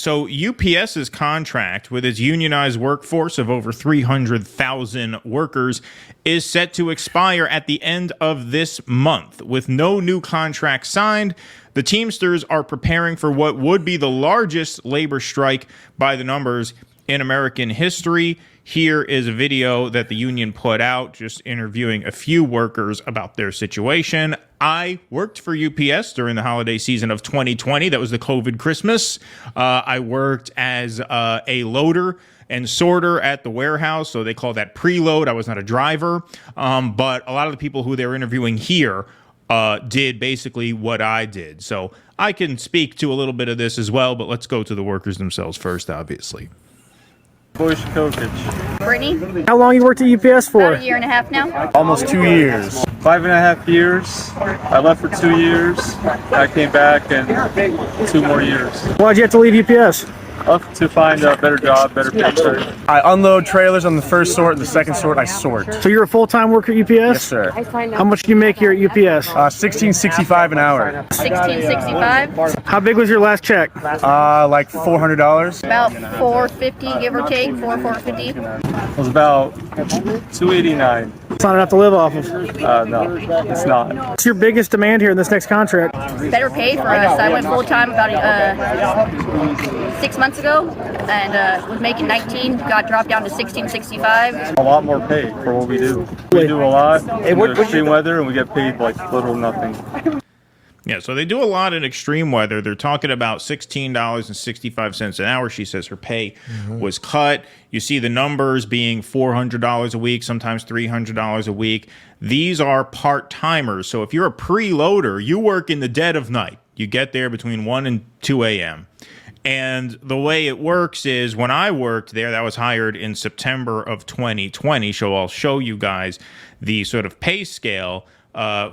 So UPS's contract with its unionized workforce of over 300,000 workers is set to expire at the end of this month. With no new contract signed, the Teamsters are preparing for what would be the largest labor strike by the numbers in American history. Here is a video that the union put out, just interviewing a few workers about their situation. I worked for UPS during the holiday season of 2020. That was the COVID Christmas. I worked as a loader and sorter at the warehouse, so they call that preload. I was not a driver, but a lot of the people who they're interviewing here did basically what I did. So I can speak to a little bit of this as well, but let's go to the workers themselves first, obviously. Bush Kokich. Brittany. How long you worked at UPS for? About a year and a half now. Almost 2 years. 5.5 years. I left for 2 years. I came back and 2 more years. Why'd you have to leave UPS? Up to find a better job, better paycheck. I unload trailers on the first sort, and the second sort I sort. So you're a full-time worker at UPS? Yes, sir. How much do you make here at UPS? $16.65 an hour. $16.65. How big was your last check? Like $400. About $4.50, give or take. $4.50. It was about $2.89. It's not enough to live off of. No, it's not. What's your biggest demand here in this next contract? Better pay for us. I went full time about 6 months ago, and was making 19. Got dropped down to $16.65. A lot more pay for what we do. We do a lot in extreme weather, and we get paid like little or nothing. Yeah, so they do a lot in extreme weather. They're talking about $16.65 an hour. She says her pay was cut. You see the numbers being $400 a week, sometimes $300 a week. These are part-timers. So if you're a preloader, you work in the dead of night. You get there between 1 and 2 a.m. And the way it works is when I worked there, that was hired in September of 2020. So I'll show you guys the sort of pay scale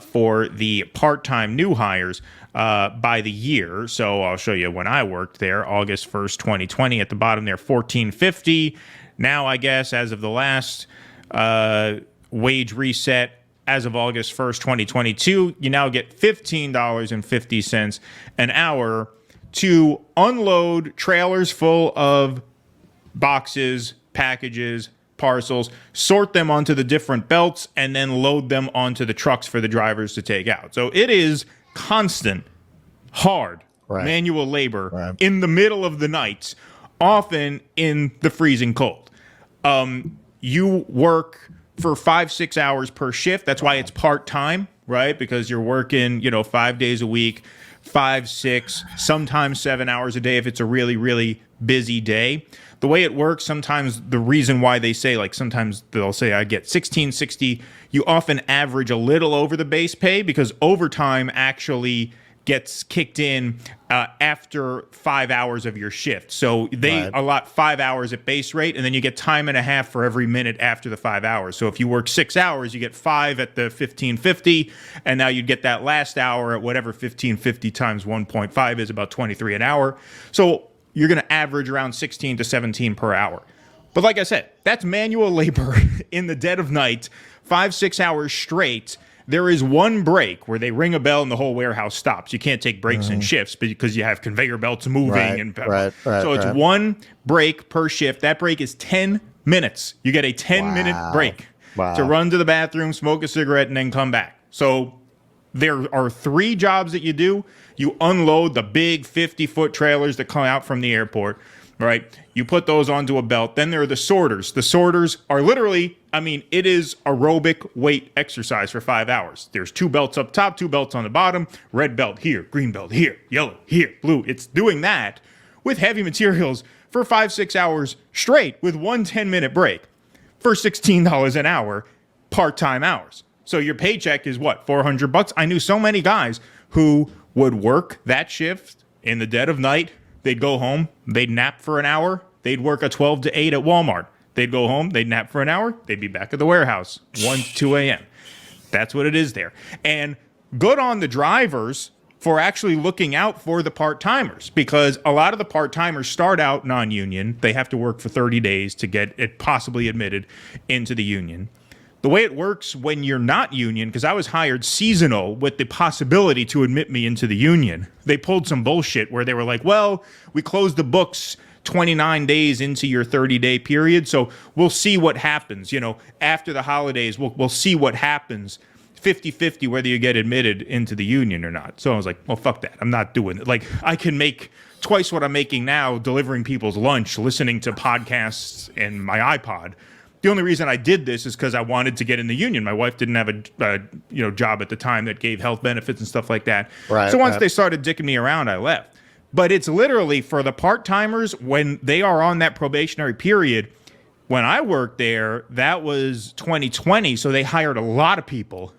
for the part-time new hires by the year. So I'll show you when I worked there, August 1st, 2020. At the bottom there, $14.50. Now, I guess, as of the last wage reset, as of August 1st, 2022, you now get $15.50 an hour to unload trailers full of boxes, packages, parcels, sort them onto the different belts, and then load them onto the trucks for the drivers to take out. So it is constant, hard, manual labor in the middle of the nights, often in the freezing cold. You work for 5-6 hours per shift. That's why it's part-time, right? Because you're working, 5 days a week, 5, 6, sometimes 7 hours a day if it's a really, really busy day. The way it works, sometimes the reason why they say, sometimes they'll say I get $16.60, you often average a little over the base pay because overtime actually gets kicked in after 5 hours of your shift. So they allot 5 hours at base rate, and then you get time and a half for every minute after the 5 hours. So if you work 6 hours, you get 5 at the $15.50, and now you'd get that last hour at whatever $15.50 times 1.5 is, about 23 an hour. So you're going to average around 16 to 17 per hour. But like I said, that's manual labor in the dead of night, 5-6 hours straight. There is one break where they ring a bell and the whole warehouse stops. You can't take breaks in shifts because you have conveyor belts moving. So it's one break per shift. That break is 10 minutes. You get a 10-minute break to run to the bathroom, smoke a cigarette, and then come back. So there are 3 jobs that you do. You unload the big 50-foot trailers that come out from the airport, right? You put those onto a belt. Then there are the sorters. The sorters are literally, it is aerobic weight exercise for 5 hours. There's 2 belts up top, 2 belts on the bottom, red belt here, green belt here, yellow here, blue. It's doing that with heavy materials for 5-6 hours straight with one 10-minute break for $16 an hour, part-time hours. So your paycheck is what, $400? I knew so many guys who would work that shift in the dead of night. They'd go home, they'd nap for an hour, they'd work a 12 to 8 at Walmart. They'd go home, they'd nap for an hour, they'd be back at the warehouse, 1 to 2 a.m. That's what it is there. And good on the drivers for actually looking out for the part-timers, because a lot of the part-timers start out non-union. They have to work for 30 days to get it possibly admitted into the union. The way it works when you're not union, because I was hired seasonal with the possibility to admit me into the union. They pulled some bullshit where they were like, well, we closed the books 29 days into your 30-day period, so we'll see what happens. You know, after the holidays, we'll see what happens. 50-50 whether you get admitted into the union or not. So I was like, well, fuck that. I'm not doing it. Like, I can make twice what I'm making now delivering people's lunch, listening to podcasts and my iPod. The only reason I did this is because I wanted to get in the union. My wife didn't have a job at the time that gave health benefits and stuff like that. Right, so once they started dicking me around, I left. But it's literally for the part-timers when they are on that probationary period. When I worked there, that was 2020, so they hired a lot of people,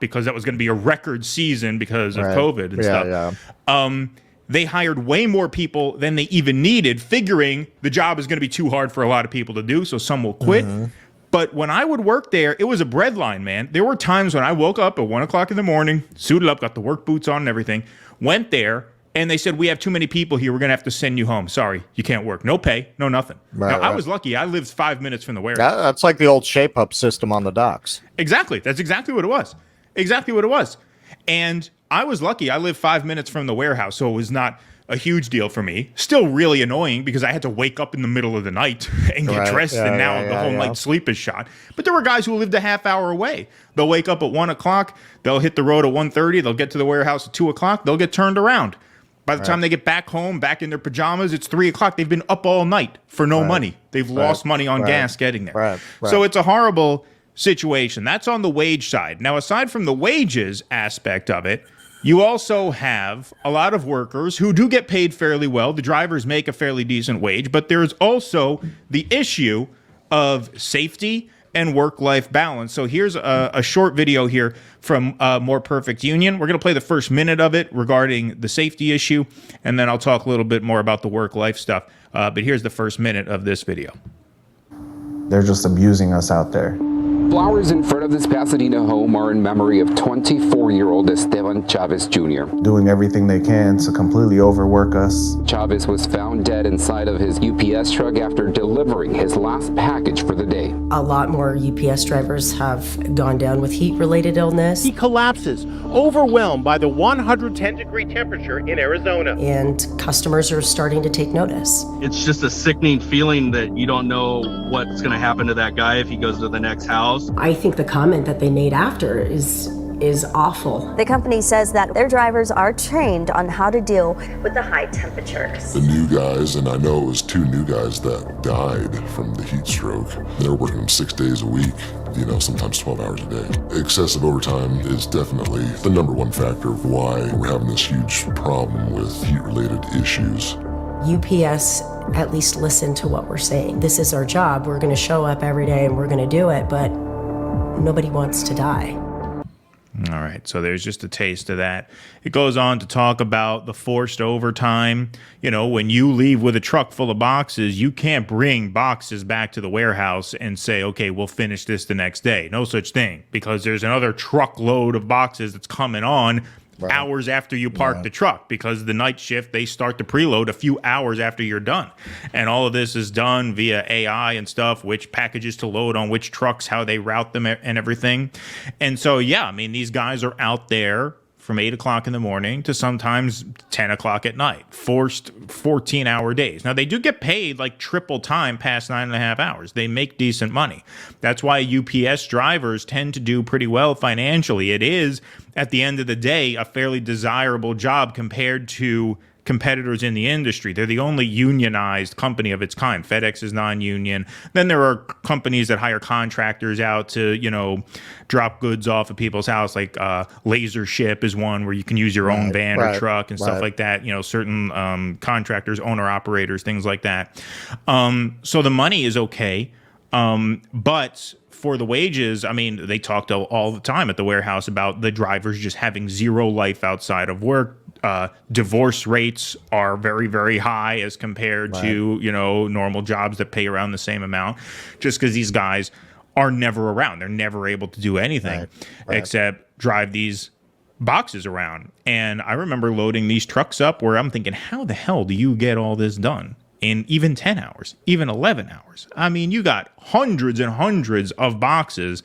because that was going to be a record season because of COVID and stuff. Yeah. They hired way more people than they even needed, figuring the job is going to be too hard for a lot of people to do, so some will quit. But when I would work there, it was a breadline, man. There were times when I woke up at 1 o'clock in the morning, suited up, got the work boots on and everything, went there, and they said, we have too many people here. We're going to have to send you home. Sorry, you can't work. No pay, no nothing. Now, I was lucky. I lived 5 minutes from the warehouse. That's like the old shape-up system on the docks. Exactly. That's exactly what it was. Exactly what it was. And I was lucky. I lived 5 minutes from the warehouse, so it was not a huge deal for me. Still really annoying because I had to wake up in the middle of the night and get dressed, and now the whole night's sleep is shot. But there were guys who lived a half hour away. They'll wake up at 1 o'clock. They'll hit the road at 1:30. They'll get to the warehouse at 2 o'clock. They'll get turned around. By the time they get back home, back in their pajamas, it's 3 o'clock. They've been up all night for no money. They've lost money on gas getting there. So it's a horrible situation. That's on the wage side. Now, aside from the wages aspect of it, you also have a lot of workers who do get paid fairly well. The drivers make a fairly decent wage, but there's also the issue of safety and work-life balance. So here's a short video here from More Perfect Union. We're going to play the first minute of it regarding the safety issue, and then I'll talk a little bit more about the work-life stuff. But here's the first minute of this video. They're just abusing us out there. Flowers in front of this Pasadena home are in memory of 24-year-old Esteban Chavez Jr. Doing everything they can to completely overwork us. Chavez was found dead inside of his UPS truck after delivering his last package for the day. A lot more UPS drivers have gone down with heat-related illness. He collapses, overwhelmed by the 110-degree temperature in Arizona. And customers are starting to take notice. It's just a sickening feeling that you don't know what's going to happen to that guy if he goes to the next house. I think the comment that they made after is awful. The company says that their drivers are trained on how to deal with the high temperatures. The new guys, and I know it was 2 new guys that died from the heat stroke. They're working 6 days a week, sometimes 12 hours a day. Excessive overtime is definitely the #1 factor of why we're having this huge problem with heat-related issues. UPS at least listen to what we're saying. This is our job. We're going to show up every day and we're going to do it, but nobody wants to die. All right, so there's just a taste of that. It goes on to talk about the forced overtime. When you leave with a truck full of boxes, you can't bring boxes back to the warehouse and say, okay, we'll finish this the next day. No such thing, because there's another truckload of boxes that's coming on hours after you park the truck, because the night shift, they start the preload a few hours after you're done. And all of this is done via AI and stuff, which packages to load on which trucks, how they route them and everything. And so, these guys are out there from 8 o'clock in the morning to sometimes 10 o'clock at night, forced 14-hour days. Now, they do get paid like triple time past 9.5 hours. They make decent money. That's why UPS drivers tend to do pretty well financially. It is, at the end of the day, a fairly desirable job compared to competitors in the industry. They're the only unionized company of its kind. FedEx is non-union. Then there are companies that hire contractors out to, drop goods off of people's house, like Laser Ship is one where you can use your own van or truck and stuff like that. Certain contractors, owner-operators, things like that. So the money is okay, but for the wages, they talked all the time at the warehouse about the drivers just having zero life outside of work. Divorce rates are very, very high as compared to, normal jobs that pay around the same amount, just because these guys are never around. They're never able to do anything except drive these boxes around. And I remember loading these trucks up where I'm thinking, how the hell do you get all this done in even 10 hours, even 11 hours? You got hundreds and hundreds of boxes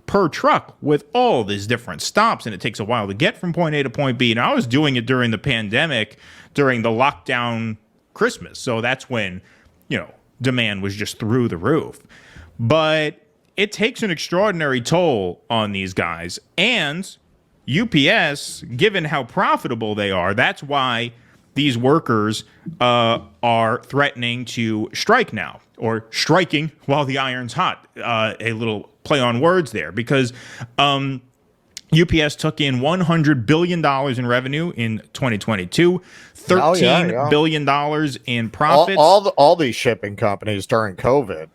per truck with all these different stops, and it takes a while to get from point A to point B. And I was doing it during the pandemic, during the lockdown Christmas. So that's when, demand was just through the roof. But it takes an extraordinary toll on these guys. And UPS, given how profitable they are, that's why these workers are threatening to strike now, or striking while the iron's hot. A little play on words there, because UPS took in $100 billion in revenue in 2022, $13 billion in profits. All these shipping companies during COVID,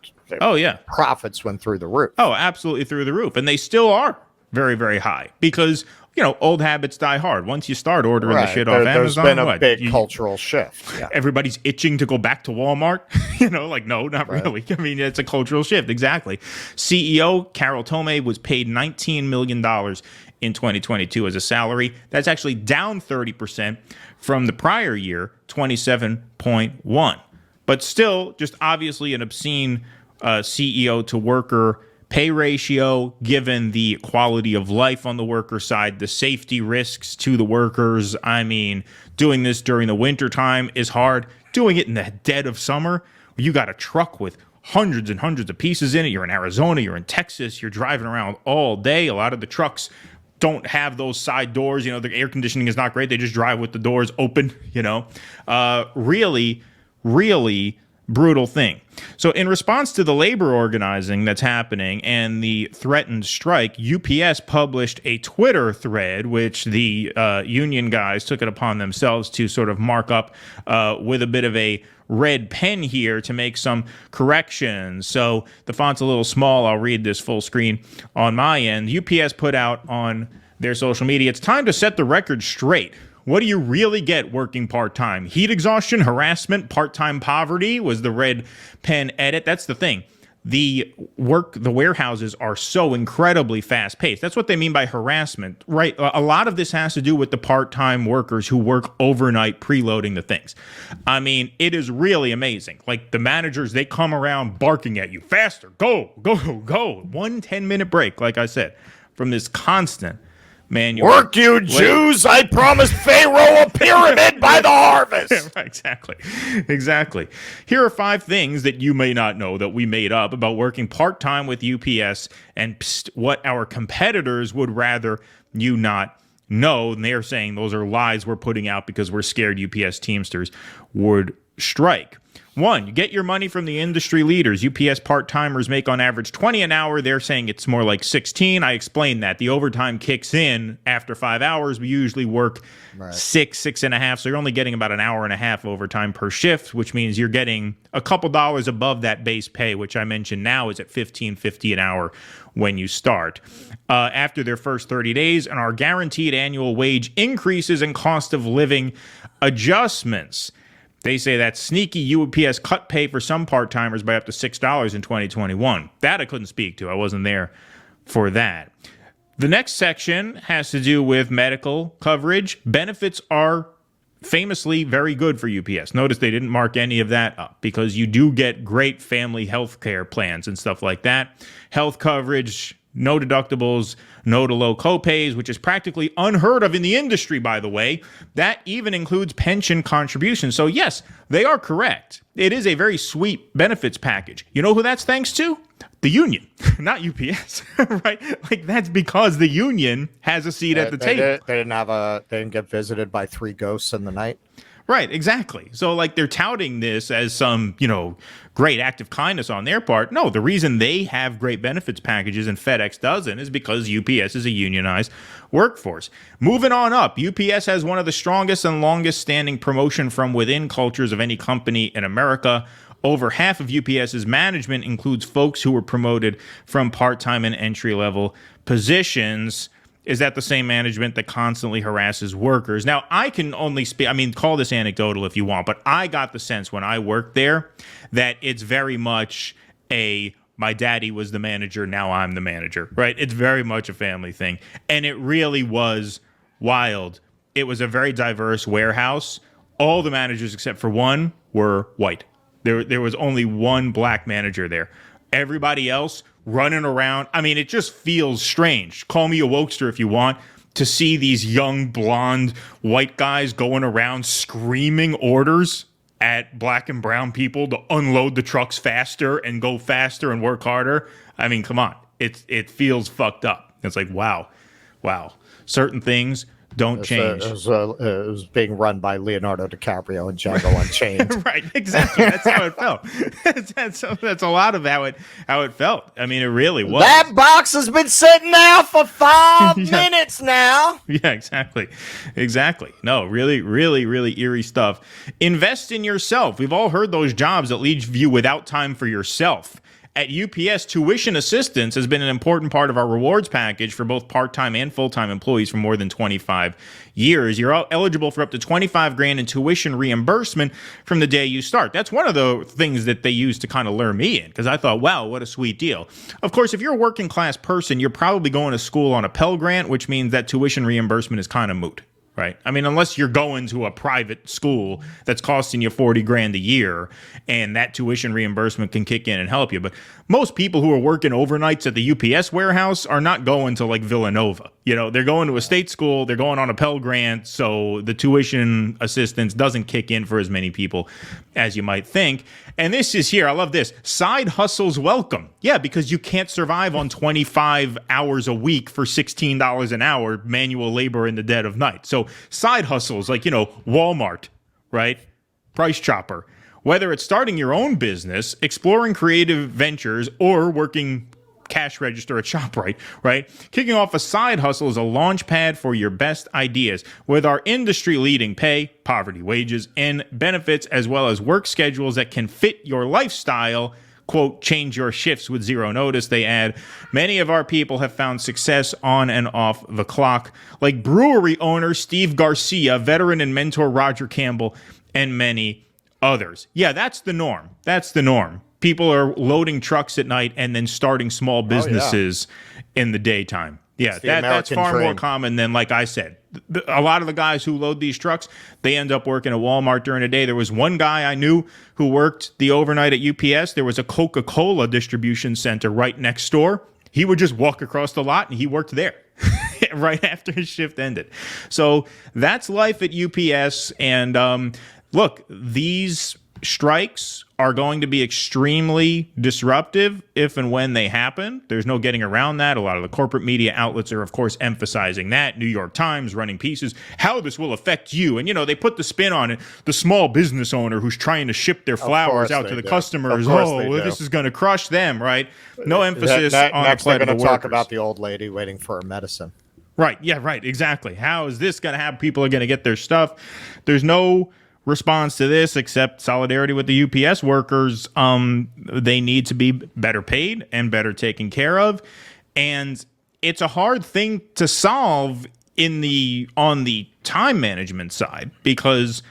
profits went through the roof. Oh, absolutely through the roof. And they still are very, very high, because old habits die hard. Once you start ordering the shit off Amazon, there's been a big cultural shift. Yeah. Everybody's itching to go back to Walmart. No, not really. I mean, it's a cultural shift. Exactly. CEO Carol Tomei was paid $19 million in 2022 as a salary. That's actually down 30% from the prior year, 27.1. But still, just obviously an obscene CEO to worker pay ratio, given the quality of life on the worker side, the safety risks to the workers. I mean, doing this during the wintertime is hard. Doing it in the dead of summer, you got a truck with hundreds and hundreds of pieces in it. You're in Arizona, you're in Texas, you're driving around all day. A lot of the trucks don't have those side doors. The air conditioning is not great. They just drive with the doors open, really, really brutal thing. So in response to the labor organizing that's happening and the threatened strike, UPS published a Twitter thread, which the union guys took it upon themselves to sort of mark up with a bit of a red pen here to make some corrections. So the font's a little small. I'll read this full screen on my end. UPS put out on their social media, "It's time to set the record straight. What do you really get working part-time? Heat exhaustion, harassment, part-time poverty," was the red pen edit. That's the thing. The warehouses are so incredibly fast-paced. That's what they mean by harassment, right? A lot of this has to do with the part-time workers who work overnight preloading the things. I mean, it is really amazing. Like, the managers, they come around barking at you, "Faster, go, go, go." 1 10-minute break, like I said, from this constant manual. "Work, you Jews! I promised Pharaoh a pyramid by the harvest." Exactly. Here are 5 things that you may not know that we made up about working part-time with UPS, and what our competitors would rather you not know. And they're saying those are lies we're putting out because we're scared UPS Teamsters would strike. 1, you get your money from the industry leaders. UPS part-timers make on average $20 an hour. They're saying it's more like $16. I explained that. The overtime kicks in after 5 hours. We usually work 6.5. So you're only getting about an hour and a half overtime per shift, which means you're getting a couple dollars above that base pay, which I mentioned now is at $15.50 an hour when you start. After their first 30 days, and our guaranteed annual wage increases and cost of living adjustments. They say that sneaky UPS cut pay for some part-timers by up to $6 in 2021. That I couldn't speak to. I wasn't there for that. The next section has to do with medical coverage. Benefits are famously very good for UPS. Notice they didn't mark any of that up, because you do get great family health care plans and stuff like that. Health coverage, no deductibles, no to low copays, which is practically unheard of in the industry, by the way. That even includes pension contributions. So yes, they are correct. It is a very sweet benefits package. You know who that's thanks to? The union, not UPS, right? Like, that's because the union has a seat at the table. They didn't get visited by 3 ghosts in the night. Right, exactly. So, like, they're touting this as some, great act of kindness on their part. No, the reason they have great benefits packages and FedEx doesn't is because UPS is a unionized workforce. Moving on up, UPS has one of the strongest and longest standing promotion from within cultures of any company in America. Over half of UPS's management includes folks who were promoted from part-time and entry-level positions. Is that the same management that constantly harasses workers? Now, I can only speak, call this anecdotal if you want, but I got the sense when I worked there that it's very much my daddy was the manager, now I'm the manager, right? It's very much a family thing. And it really was wild. It was a very diverse warehouse. All the managers except for one were white. There was only one black manager there. Everybody else running around. I mean, it just feels strange. Call me a wokester if you want, to see these young, blonde, white guys going around screaming orders at black and brown people to unload the trucks faster and go faster and work harder. I mean, come on. It feels fucked up. It's like, wow. Certain things don't change. It was being run by Leonardo DiCaprio and Django Unchained. Right, exactly. That's how it felt. That's a lot of how it felt. I mean, it really was. That box has been sitting there for 5 minutes now. Yeah, exactly. No, really, really, really eerie stuff. Invest in yourself. We've all heard those jobs that leave you without time for yourself. At UPS, tuition assistance has been an important part of our rewards package for both part-time and full-time employees for more than 25 years. You're eligible for up to $25,000 in tuition reimbursement from the day you start. That's one of the things that they used to kind of lure me in, because I thought, wow, what a sweet deal. Of course, if you're a working class person, you're probably going to school on a Pell Grant, which means that tuition reimbursement is kind of moot. Right. I mean, unless you're going to a private school that's costing you $40,000 a year and that tuition reimbursement can kick in and help you. But most people who are working overnights at the UPS warehouse are not going to like Villanova. You know, they're going to a state school. They're going on a Pell Grant. So the tuition assistance doesn't kick in for as many people as you might think. And this is here. I love this. Side hustles welcome. Yeah, because you can't survive on 25 hours a week for $16 an hour manual labor in the dead of night. So side hustles like, Walmart, right? Price Chopper. Whether it's starting your own business, exploring creative ventures, or working cash register at ShopRite, right? Kicking off a side hustle is a launch pad for your best ideas. With our industry-leading pay, poverty wages, and benefits, as well as work schedules that can fit your lifestyle, quote, change your shifts with zero notice, they add. Many of our people have found success on and off the clock, like brewery owner Steve Garcia, veteran and mentor Roger Campbell, and many others. Yeah, that's the norm. People are loading trucks at night and then starting small businesses in the daytime. Yeah, that's far more common than, like I said, a lot of the guys who load these trucks, they end up working at Walmart during the day. There was one guy I knew who worked the overnight at UPS. There was a Coca-Cola distribution center right next door. He would just walk across the lot and he worked there right after his shift ended. So that's life at UPS. And look, these strikes are going to be extremely disruptive if and when they happen. There's no getting around that. A lot of the corporate media outlets are, of course, emphasizing that. New York Times running pieces, how this will affect you. And, they put the spin on it. The small business owner who's trying to ship their flowers out to the customers. This is going to crush them, right? No emphasis on next the plight they're of the going to talk workers. about the old lady waiting for her medicine. Right. Yeah, right. Exactly. How is this going to have people are going to get their stuff? There's no response to this except solidarity with the UPS workers. They need to be better paid and better taken care of. And it's a hard thing to solve on the time management side, because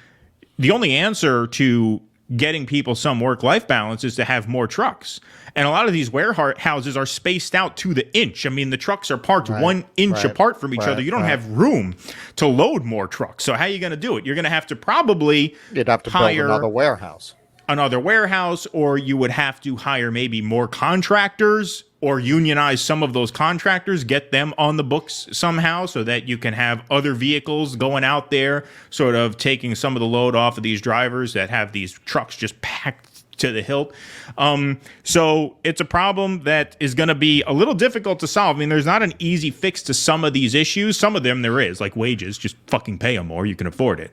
the only answer to getting people some work-life balance is to have more trucks. And a lot of these warehouses are spaced out to the inch. I mean, the trucks are parked 1 inch apart from each other. You don't have room to load more trucks. So how are you going to do it? You're going to have to probably build another warehouse. Or you would have to hire maybe more contractors or unionize some of those contractors, get them on the books somehow so that you can have other vehicles going out there, sort of taking some of the load off of these drivers that have these trucks just packed to the hilt. So it's a problem that is going to be a little difficult to solve. I mean, there's not an easy fix to some of these issues. Some of them there is, like wages, just fucking pay them more. You can afford it.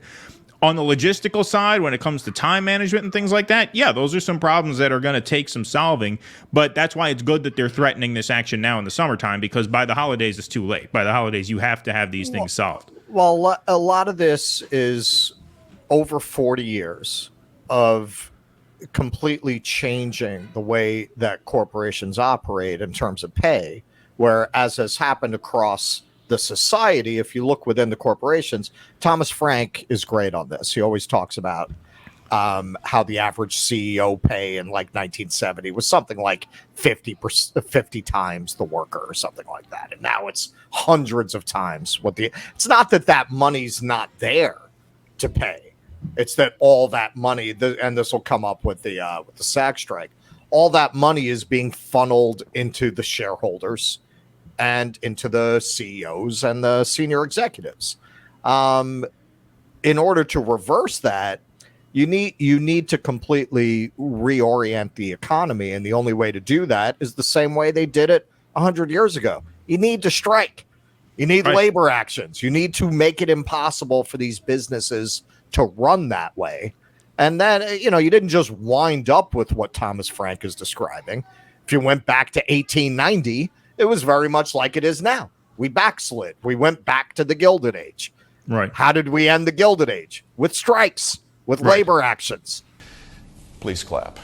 On the logistical side, when it comes to time management and things like that, yeah, those are some problems that are going to take some solving. But that's why it's good that they're threatening this action now in the summertime, because by the holidays, it's too late. By the holidays, you have to have these things solved. Well, a lot of this is over 40 years of completely changing the way that corporations operate in terms of pay, where, as has happened across the society, if you look within the corporations, Thomas Frank is great on this. He always talks about how the average CEO pay in like 1970 was something like 50 times the worker or something like that, and now it's hundreds of times what the. It's not that money's not there to pay; it's that all that money, and this will come up with the SAG strike. all that money is being funneled into the shareholders and into the CEOs and the senior executives. In order to reverse that, you need to completely reorient the economy, and the only way to do that is the same way they did it 100 years ago. You need to strike. You need labor actions. You need to make it impossible for these businesses to run that way. And then, you didn't just wind up with what Thomas Frank is describing. If you went back to 1890, it was very much like it is now. We backslid. We went back to the Gilded Age. Right. How did we end the Gilded Age? With strikes, with labor actions. Please clap.